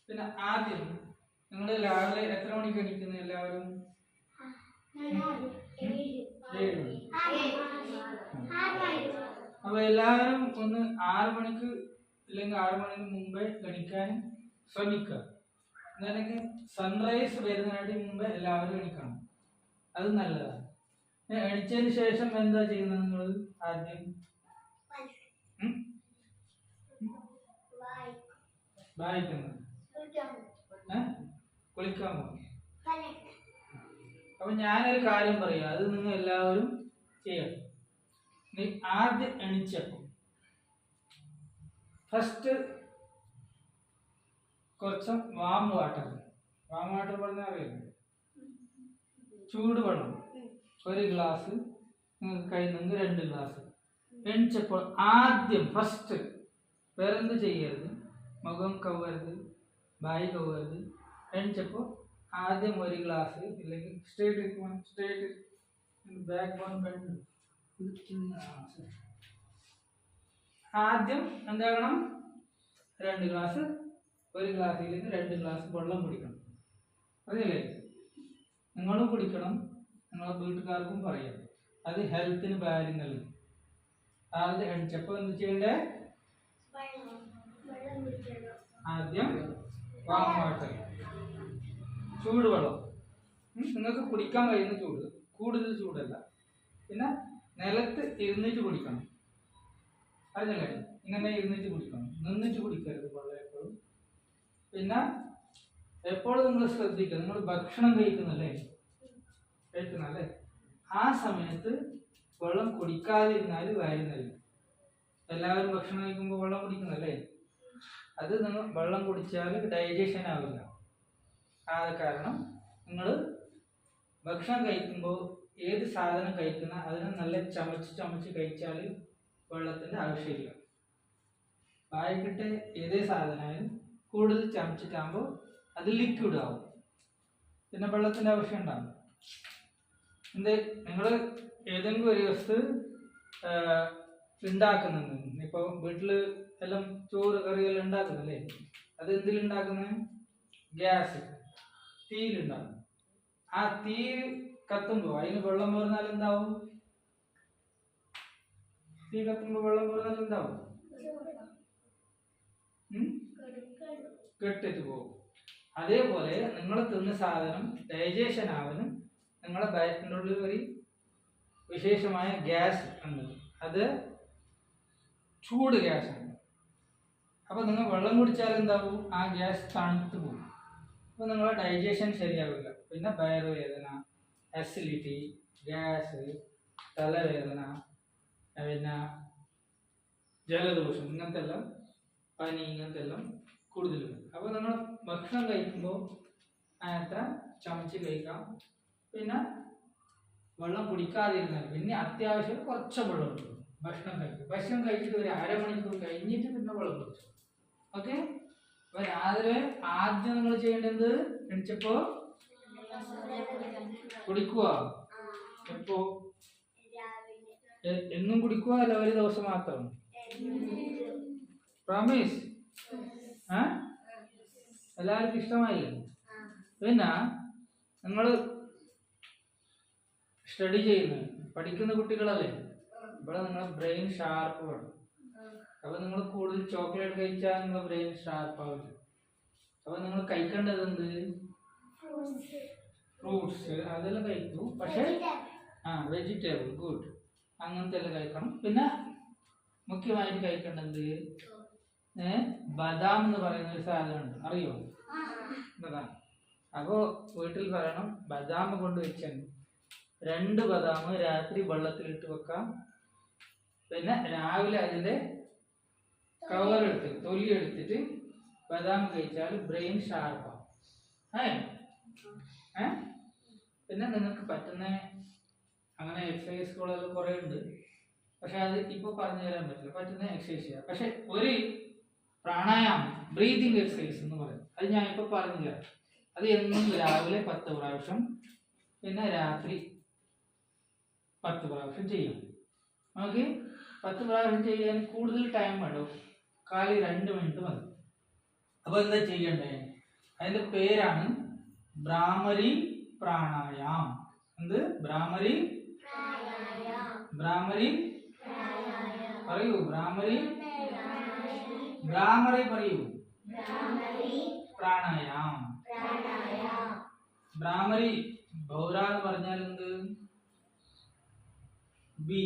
പിന്നെ ആദ്യം നിങ്ങൾ രാവിലെ എത്ര മണിക്ക് എണീക്കുന്നത് എല്ലാവരും? 7 മണി. അപ്പൊ എല്ലാവരും ഒന്ന് 6 മണിക്ക് അല്ലെങ്കിൽ 6 മണിക്ക് മുമ്പേ എണീക്കാൻ ശ്രമിക്കുക. എന്നാണെങ്കിൽ സൺറൈസ് വരുന്നതിനായിട്ട് മുമ്പേ എല്ലാവരും എണീക്കണം. അത് നല്ലതാണ്. എണീച്ചതിന് ശേഷം എന്താ ചെയ്യുന്നത് നിങ്ങൾ ആദ്യം? വായിക്കുന്നത്. കുളിക്കാൻ പോകും. അപ്പൊ ഞാനൊരു കാര്യം പറയാം, അത് നിങ്ങൾ എല്ലാവരും ചെയ്യണം. നീ ആദ്യം എണീച്ചപ്പോൾ ഫസ്റ്റ് കുറച്ച് വാം വാട്ടർ പറഞ്ഞാൽ അറിയാം, ചൂടുവെള്ളം 1 ഗ്ലാസ്, നിങ്ങൾക്ക് കഴിയുന്നെങ്കിൽ 2 ഗ്ലാസ്. എണിച്ചപ്പോൾ ആദ്യം ഫസ്റ്റ് വേറെന്ത് ചെയ്യരുത്, മുഖം കവരുത്, ബായി കവരുത്. എണിച്ചപ്പോൾ ആദ്യം 1 ഗ്ലാസ്, ഇല്ലെങ്കിൽ സ്ട്രേറ്റ് ബാക്ക് ബോൺ ബെൻഡ്. ആദ്യം എന്താകണം, 2 ഗ്ലാസ്, 1 ഗ്ലാസ് ഇല്ലെങ്കിൽ 2 ഗ്ലാസ് വെള്ളം കുടിക്കണം. അറിയില്ലേ? നിങ്ങളും കുടിക്കണം, നിങ്ങളെ വീട്ടുകാർക്കും പറയാം. അത് ഹെൽത്തിന് കാര്യങ്ങളിൽ. ആദ്യം എണിച്ചപ്പോൾ എന്ത് ചെയ്യണ്ടേ? ആദ്യം വാം വാട്ടർ, ചൂടുവെള്ളം. നിങ്ങൾക്ക് കുടിക്കാൻ കഴിയുന്ന ചൂട്, കൂടുതൽ ചൂടല്ല. പിന്നെ നിലത്ത് ഇരുന്നിട്ട് കുടിക്കണം. അറിഞ്ഞല്ലേ? ഇങ്ങനെ ഇരുന്നിട്ട് കുടിക്കണം, നിന്നിട്ട് കുടിക്കരുത് വെള്ളം എപ്പോഴും. പിന്നെ എപ്പോഴും നിങ്ങൾ ശ്രദ്ധിക്കുക, നിങ്ങൾ ഭക്ഷണം കഴിക്കുന്നല്ലേ, ആ സമയത്ത് വെള്ളം കുടിക്കാതിരുന്നാൽ വരുന്നില്ല. എല്ലാവരും ഭക്ഷണം കഴിക്കുമ്പോൾ വെള്ളം കുടിക്കുന്നല്ലേ, അത് നിങ്ങൾ വെള്ളം കുടിച്ചാൽ ഡൈജഷൻ ആവില്ല. ആ കാരണം നിങ്ങൾ ഭക്ഷണം കഴിക്കുമ്പോൾ ഏത് സാധനം കഴിക്കുന്ന അതിനെ നല്ല ചമച്ച് കഴിച്ചാൽ വെള്ളത്തിൻ്റെ ആവശ്യമില്ല. വായിക്കിട്ട് ഏതേ സാധനമായാലും കൂടുതൽ ചമച്ചിട്ടാകുമ്പോൾ അത് ലിക്വിഡ് ആവും, പിന്നെ വെള്ളത്തിൻ്റെ ആവശ്യം ഉണ്ടാകും. നിങ്ങൾ ഏതെങ്കിലും ഒരു വസ്തു ഉണ്ടാക്കുന്നുണ്ട്, ഇപ്പോൾ വീട്ടിൽ എല്ലാം ചോറ് കറിയെല്ലാം ഉണ്ടാക്കുന്നല്ലേ, അത് എന്തിലുണ്ടാക്കുന്നത്? ഗ്യാസ്, തീയിലുണ്ടാകും. ആ തീ കത്തുമ്പോൾ അതിന് വെള്ളം വീർന്നാൽ എന്താവും? തീ കത്തുമ്പോൾ വെള്ളം വീർന്നാൽ എന്താവും? കെട്ടിട്ട് പോകും. അതേപോലെ നിങ്ങൾ തിന്ന സാധനം ഡൈജഷൻ ആവാനും നിങ്ങളെ വയറ്റിൻ്റെ ഉള്ളിൽ ഒരു വിശേഷമായ ഗ്യാസ് ഉണ്ട്, അത് ചൂട് ഗ്യാസാണ്. അപ്പോൾ നിങ്ങൾ വെള്ളം കുടിച്ചാൽ എന്താവും? ആ ഗ്യാസ് തണുത്ത് പോകും. അപ്പോൾ നിങ്ങളെ ഡൈജഷൻ ശരിയാവില്ല. പിന്നെ വയറുവേദന, അസിഡിറ്റി, ഗ്യാസ്, തലവേദന, പിന്നെ ജലദോഷം, ഇങ്ങനത്തെ എല്ലാം, പനി, ഇങ്ങനത്തെ എല്ലാം കൂടുതലുണ്ട്. അപ്പോൾ നിങ്ങൾ ഭക്ഷണം കഴിക്കുമ്പോൾ അത്ര ചമച്ച് കഴിക്കാം. പിന്നെ വെള്ളം കുടിക്കാതിരുന്നാൽ പിന്നെ അത്യാവശ്യം കുറച്ച് വെള്ളം കുടിക്കും. ഭക്ഷണം കഴിച്ചിട്ട് ഒരു അരമണിക്കൂർ കഴിഞ്ഞിട്ട് പിന്നെ വെള്ളം കുടിച്ചു. ഓക്കെ? അപ്പോൾ രാവിലെ ആദ്യം നിങ്ങൾ ചെയ്യേണ്ടത് എണിച്ചപ്പോ കുടിക്കുക. എപ്പോ? എന്നും കുടിക്കുക അല്ല ഒരു ദിവസം മാത്രം? പ്രോമിസ്? എല്ലാവർക്കും ഇഷ്ടമായില്ലേ? പിന്നെ നിങ്ങൾ സ്റ്റഡി ചെയ്യുന്നത് പഠിക്കുന്ന കുട്ടികളല്ലേ, ഇവിടെ നിങ്ങളെ ബ്രെയിൻ ഷാർപ്പ് വേണം. അപ്പോൾ നിങ്ങൾ കൂടുതൽ ചോക്ലേറ്റ് കഴിച്ചാൽ നിങ്ങളുടെ ബ്രെയിൻ ഷാർപ്പ് ആവില്ല. അപ്പോൾ നിങ്ങൾ കഴിക്കേണ്ടത് എന്ത്? ഫ്രൂട്ട്സ് അതെല്ലാം കഴിക്കൂ, പക്ഷേ വെജിറ്റബിൾ ഗുഡ്, അങ്ങനത്തെ എല്ലാം കഴിക്കണം. പിന്നെ മുഖ്യമായിട്ട് കഴിക്കേണ്ടത് ബദാം എന്ന് പറയുന്ന ഒരു സാധനമുണ്ട്, അറിയോ? ബദാം. അപ്പോൾ വീട്ടിൽ പറയണം ബദാം കൊണ്ട് വെച്ചാൽ 2 ബദാം രാത്രി വെള്ളത്തിലിട്ട് വെക്കാം. പിന്നെ രാവിലെ അതിൻ്റെ കവർ എടുത്തിട്ട് തൊലി എടുത്തിട്ട് ബദാം കഴിച്ചാൽ ബ്രെയിൻ ഷാർപ്പാവും. പിന്നെ നിങ്ങൾക്ക് പറ്റുന്ന അങ്ങനെ എക്സസൈസുകളെല്ലാം കുറേ ഉണ്ട്, പക്ഷെ അത് ഇപ്പോൾ പറഞ്ഞു തരാൻ പറ്റില്ല. പറ്റുന്ന എക്സസൈസ് ചെയ്യാം. പക്ഷെ ഒരു പ്രാണായാമം, ബ്രീതിങ് എക്സസൈസ് എന്ന് പറയും, അത് ഞാൻ ഇപ്പോൾ പറഞ്ഞു തരാം. അത് എന്നും രാവിലെ 10 പ്രാവശ്യം, പിന്നെ രാത്രി 10 പ്രാവശ്യം ചെയ്യും. ഓക്കെ? 10 പ്രാവശ്യം ചെയ്യാൻ കൂടുതൽ ടൈം വേണം, 2 മിനിറ്റ് മതി. അപ്പോൾ എന്താ ചെയ്യണ്ടേ? അതിന്റെ പേരാണ് ഭ്രാമരി പ്രാണായാം. എന്ത്? ഭ്രാമരി ഭ്രാമരി പറയൂ. ഭ്രാമരി ഭ്രാമരി പറയൂ. പ്രാണായാം. ഭ്രാമരി ബൗര എന്ന് പറഞ്ഞാൽ എന്ത്? ബി.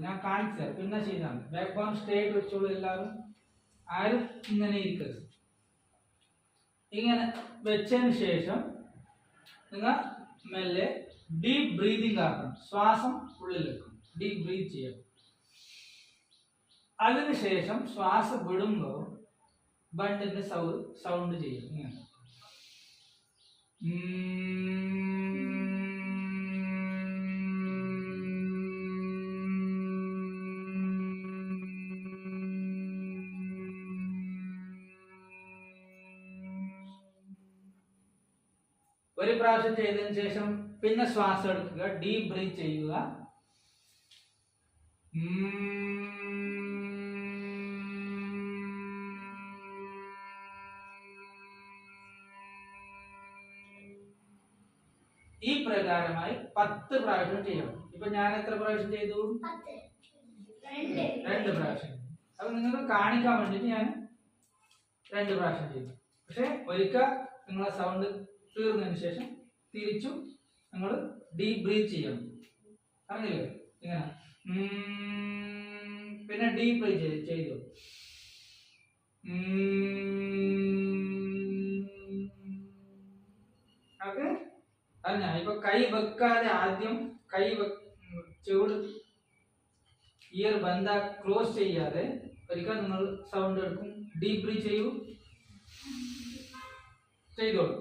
ഞാൻ കാണിച്ചു പിന്നെ ചെയ്താണ്. ബാക്ക് ബോൺ സ്ട്രേറ്റ് വെച്ചോളൂ എല്ലാവരും. ആരും ഇങ്ങനെ ഇരിക്കരുത്. ഇങ്ങനെ വെച്ചതിന് ശേഷം നിങ്ങൾ മെല്ലെ ഡീപ് ബ്രീതിങ് ആക്കണം. ശ്വാസം ഉള്ളിൽ വെക്കും. ഡീപ് ബ്രീത്ത് ചെയ്യണം. അതിനുശേഷം ശ്വാസം വിടുമ്പോൾ ബണ്ടിന്റെ സൗണ്ട് ചെയ്യും. ഇങ്ങനെ ഒരു പ്രാവശ്യം ചെയ്തതിനു ശേഷം പിന്നെ ശ്വാസം എടുക്കുക. ഡീപ് ബ്രീത്ത് ചെയ്യുക. ഈ പ്രകാരമായി 10 പ്രാവശ്യം ചെയ്യണം. ഇപ്പൊ ഞാൻ എത്ര പ്രാവശ്യം ചെയ്തു? 2 പ്രാവശ്യം. അപ്പൊ നിങ്ങൾക്ക് കാണിക്കാൻ വേണ്ടിട്ട് ഞാൻ 2 പ്രാവശ്യം ചെയ്തു. പക്ഷെ ഒരിക്കൽ നിങ്ങളെ സൗണ്ട് തീർന്നതിന് ശേഷം തിരിച്ചും നിങ്ങൾ ഡീപ് ബ്രീത്ത് ചെയ്യണം. അറിയില്ലേ? ഇങ്ങനെ പിന്നെ ഡീപ് ബ്രീത്ത് ചെയ്തു. ഓക്കെ, അറിഞ്ഞ? ഇപ്പൊ കൈ വെക്കാതെ ആദ്യം കൈ ചൂട് ഇയർ ബന്ധ ക്ലോസ് ചെയ്യാതെ ഒരിക്കൽ നിങ്ങൾ സൗണ്ട് എടുക്കും. ഡീപ് ബ്രീത്ത് ചെയ്യൂ. ചെയ്തോളൂ.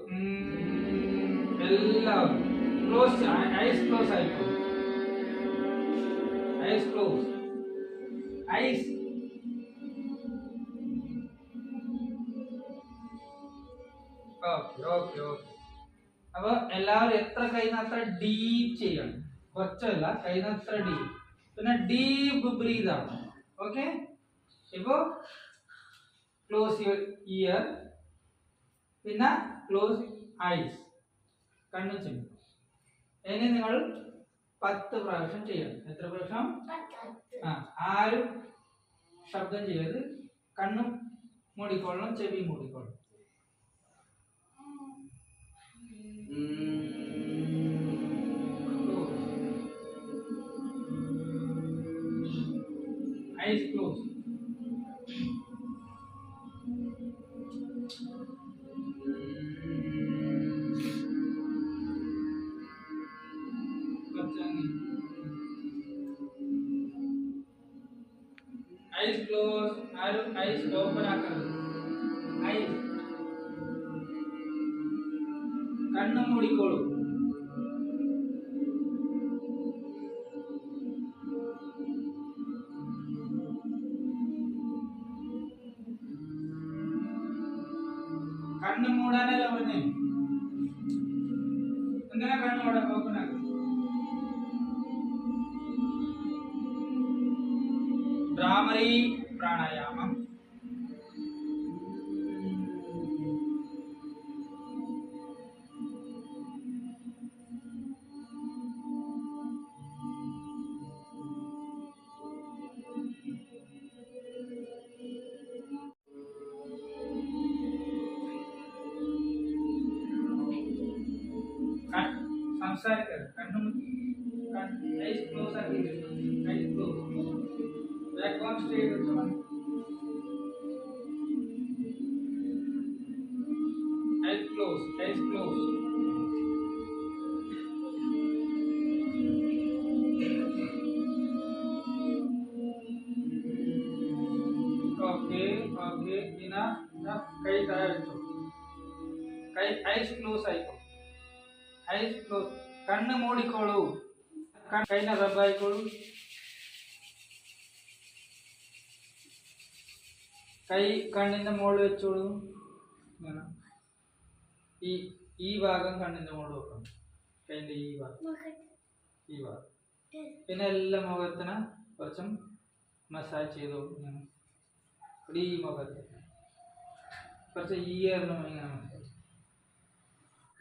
എല്ലാവരും ക്ലോസ്, ഐസ് ക്ലോസ് ആയിക്കോ. Eyes close, eyes. Okay okay okay. അപ്പൊ എല്ലാവരും എത്ര കഴിയുന്ന അത്ര ഡീപ്പ് ചെയ്യണം. കുറച്ചല്ല, കഴിയുന്ന അത്ര ഡീപ്പ്. പിന്നെ ഡീപ്പ് ബ്രീത്ത് ആണ്. ഓക്കെ. ഇപ്പോ ക്ലോസ് യുവർ ഇയർ, പിന്നെ ക്ലോസ് ഐസ്, കണ്ണു ചെമ്മി. ഇനി നിങ്ങൾ 10 പ്രാവശ്യം ചെയ്യണം. എത്ര പ്രാവശ്യം? ആരും ശബ്ദം ചെയ്യരുത്. കണ്ണും മൂടിക്കൊള്ളണം, ചെവി മൂടിക്കൊള്ളണം. Eyes closed. Eyes closed. Eyes open ആക്കരുത്. Eyes. കണ്ണ് മൂടിക്കോളൂ. കണ്ണ് മൂടാനല്ല പറഞ്ഞേ. എന്തിനാ കണ്ണ് മൂടാൻ? ഓപ്പൺ ആക്കും. ഭ്രാമരി പ്രാണായാമം. സംസാരിക്കരുത്. കണ്ണും ഐസ് ക്ലോസ് ആക്കിയിട്ട് eyes close. Back on stage വെച്ചോളാം. Eyes close, eyes close. Okay okay. ഇനാ കൈ താഴെ വെച്ചോ. കൈ ഐസ് ക്ലോസ് ആയിക്കോ. Eyes close. കണ്ണ് മൂടിക്കോളൂ. കൈനെ റബ്ബായിക്കോളൂ. കൈ കണ്ണിന്റെ മുകളിൽ വെച്ചോളൂ. ഈ ഭാഗം കണ്ണിന്റെ മുകളിൽ വെക്കണം. കൈന്റെ ഈ ഭാഗം. പിന്നെ എല്ലാ മുഖത്തിന് കുറച്ചും മസാജ് ചെയ്തു. ഈ മുഖത്ത് കുറച്ച് ഇയറിനും ഇങ്ങനെ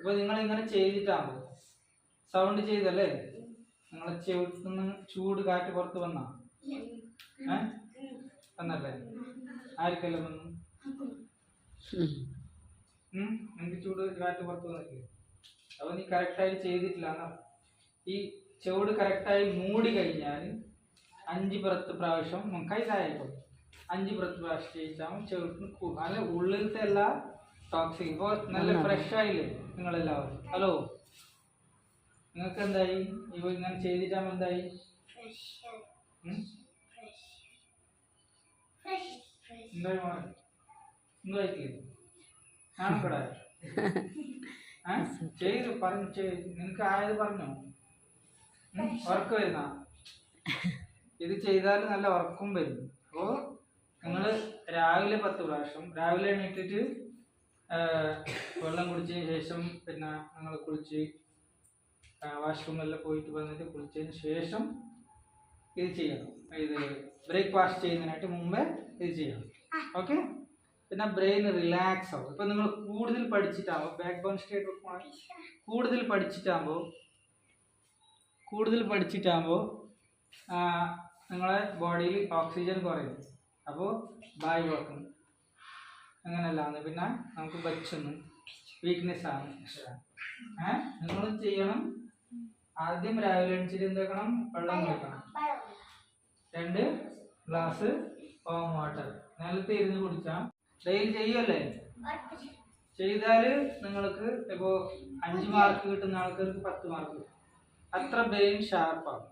ഇപ്പൊ നിങ്ങൾ ഇങ്ങനെ ചെയ്തിട്ടാകുമ്പോ സൗണ്ട് ചെയ്തല്ലേ, നിങ്ങളെ ചെവിട്ടുനിന്ന് ചൂട് കാറ്റ് പുറത്ത് വന്നാ വന്നല്ലേ? ആർക്കെല്ലാം വന്നു? എനിക്ക് ചൂട് കാറ്റ് പുറത്ത് വന്നിട്ടില്ലേ? അപ്പൊ നീ കറക്റ്റായി ചെയ്തിട്ടില്ല. ഈ ചുവട് കറക്റ്റായി മൂടി കഴിഞ്ഞാൽ 5 പ്രാവശ്യം കൈസായിക്കോ 5 പ്രാവശ്യം ചെയ്യിച്ചാൽ ചെവിട്ടിന് നല്ല ഉള്ളിലത്തെ എല്ലാ ടോക്സിക് ഇപ്പൊ നല്ല ഫ്രഷ് ആയില്ലേ നിങ്ങളെല്ലാവരും? ഹലോ, നിങ്ങൾക്ക് എന്തായി? ഇവ ഇങ്ങനെ ചെയ്തിട്ടാകുമ്പോ എന്തായി? എന്തായി മോനെ? എന്തായിട്ടില്ലേ? ആണപ്പെടാ ചെയ്തു പറഞ്ഞു നിനക്ക് ആയത് പറഞ്ഞോ? ഉറക്കം വരുന്ന ഇത് ചെയ്താൽ നല്ല ഉറക്കം വരും. അപ്പോ നിങ്ങൾ രാവിലെ 10 പ്രാവശ്യം രാവിലെ എണീറ്റിട്ട് വെള്ളം കുടിച്ചതിന് ശേഷം പിന്നെ നിങ്ങൾ കുളിച്ച് വാഷ്റൂമെല്ലാം പോയിട്ട് വന്നിട്ട് കുളിച്ചതിന് ശേഷം ഇത് ചെയ്യണം. ഇത് ബ്രേക്ക്ഫാസ്റ്റ് ചെയ്യുന്നതിനായിട്ട് മുമ്പേ ഇത് ചെയ്യണം. ഓക്കെ? പിന്നെ ബ്രെയിൻ റിലാക്സ് ആവും. ഇപ്പം നിങ്ങൾ കൂടുതൽ പഠിച്ചിട്ടാകുമ്പോൾ ബാക്ക് ബോൺ സ്റ്റേറ്റ് കൂടുതൽ പഠിച്ചിട്ടാകുമ്പോൾ നിങ്ങളെ ബോഡിയിൽ ഓക്സിജൻ കുറയും. അപ്പോൾ ബായ് വെക്കും അങ്ങനെയല്ലാന്ന് പിന്നെ നമുക്ക് ബച്ചൊന്നും വീക്ക്നെസ് ആണ്. നിങ്ങൾ ചെയ്യണം. ആദ്യം രാവിലെ എണിച്ചിട്ട് എന്താക്കണം? വെള്ളം കുടിക്കണം. 2 ഗ്ലാസ് വാം വാട്ടർ നിലത്ത് ഇരുന്ന് കുടിച്ചാൽ ഡെയിലി ചെയ്യുമല്ലേ? ചെയ്താൽ നിങ്ങൾക്ക് ഇപ്പോൾ 5 മാർക്ക് കിട്ടുന്ന ആൾക്കാർക്ക് 10 മാർക്ക് കിട്ടും. അത്ര ബ്രെയിൻ ഷാർപ്പാകും.